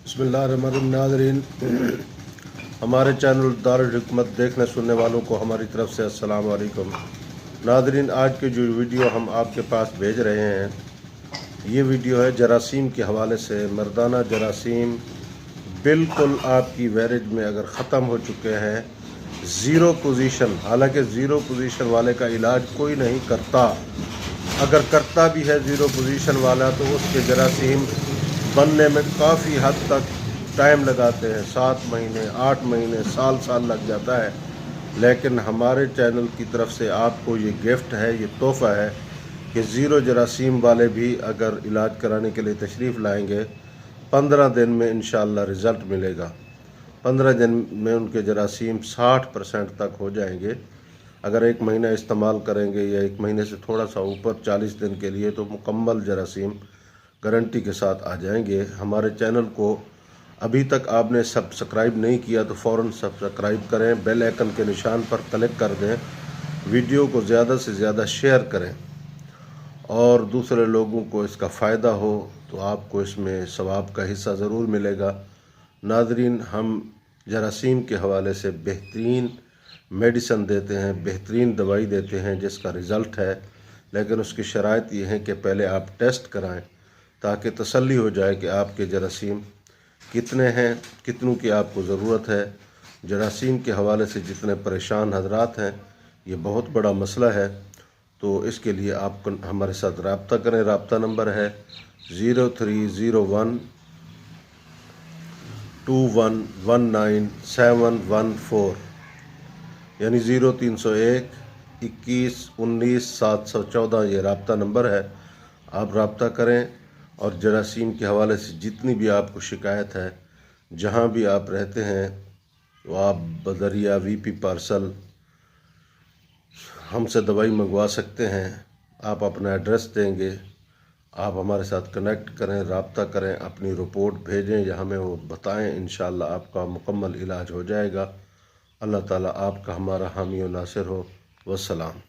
बिस्मिल्लाहिर्रहमानिर्रहीम। नाज़रीन, हमारे चैनल दौर-ए-हिकमत देखने सुनने वालों को हमारी तरफ से अस्सलाम वालेकुम। नाज़रीन, आज की जो वीडियो हम आपके पास भेज रहे हैं, ये वीडियो है जरासीम के हवाले से। मर्दाना जरासीम बिल्कुल आपकी वैरेज में अगर ख़त्म हो चुके हैं, ज़ीरो पोजीशन, हालांकि ज़ीरो पोजीशन वाले का इलाज कोई नहीं करता। अगर करता भी है ज़ीरो पोजीशन वाला तो उसके जरासीम बनने में काफ़ी हद तक टाइम लगाते हैं, 7 महीने, 8 महीने, साल लग जाता है। लेकिन हमारे चैनल की तरफ से आपको ये गिफ्ट है, ये तोहफ़ा है कि ज़ीरो जरासीम वाले भी अगर इलाज कराने के लिए तशरीफ़ लाएंगे, 15 दिन में इंशाअल्लाह रिज़ल्ट मिलेगा। 15 दिन में उनके जरासीम 60% तक हो जाएंगे। अगर 1 महीना इस्तेमाल करेंगे या 1 महीने से थोड़ा सा ऊपर 40 दिन के लिए, तो मुकम्मल जरासीम गारंटी के साथ आ जाएंगे। हमारे चैनल को अभी तक आपने सब्सक्राइब नहीं किया तो फ़ौरन सब्सक्राइब करें, बेल आइकन के निशान पर क्लिक कर दें, वीडियो को ज़्यादा से ज़्यादा शेयर करें और दूसरे लोगों को इसका फ़ायदा हो तो आपको इसमें सवाब का हिस्सा ज़रूर मिलेगा। नाज़रीन, हम जरासीम के हवाले से बेहतरीन मेडिसन देते हैं, बेहतरीन दवाई देते हैं जिसका रिज़ल्ट है, लेकिन उसकी शराइत ये है कि पहले आप टेस्ट कराएं ताकि तसल्ली हो जाए कि आपके जरासीम कितने हैं, कितनों की आपको ज़रूरत है। जरासीम के हवाले से जितने परेशान हजरात हैं, ये बहुत बड़ा मसला है, तो इसके लिए आप हमारे साथ रब्ता करें। रब्ता नंबर है 0301 2119 यानी 0301 21 19 714, ये रब्ता नंबर है। आप रब्ता करें और जरासीम के हवाले से जितनी भी आपको शिकायत है, जहाँ भी आप रहते हैं, तो आप बदरिया वीपी पार्सल हमसे दवाई मंगवा सकते हैं। आप अपना एड्रेस देंगे, आप हमारे साथ कनेक्ट करें, रब्ता करें, अपनी रिपोर्ट भेजें या हमें वो बताएं, इंशाअल्लाह आपका मुकम्मल इलाज हो जाएगा। अल्लाह ताला आपका हमारा हामी और नासिर हो। वस्सलाम।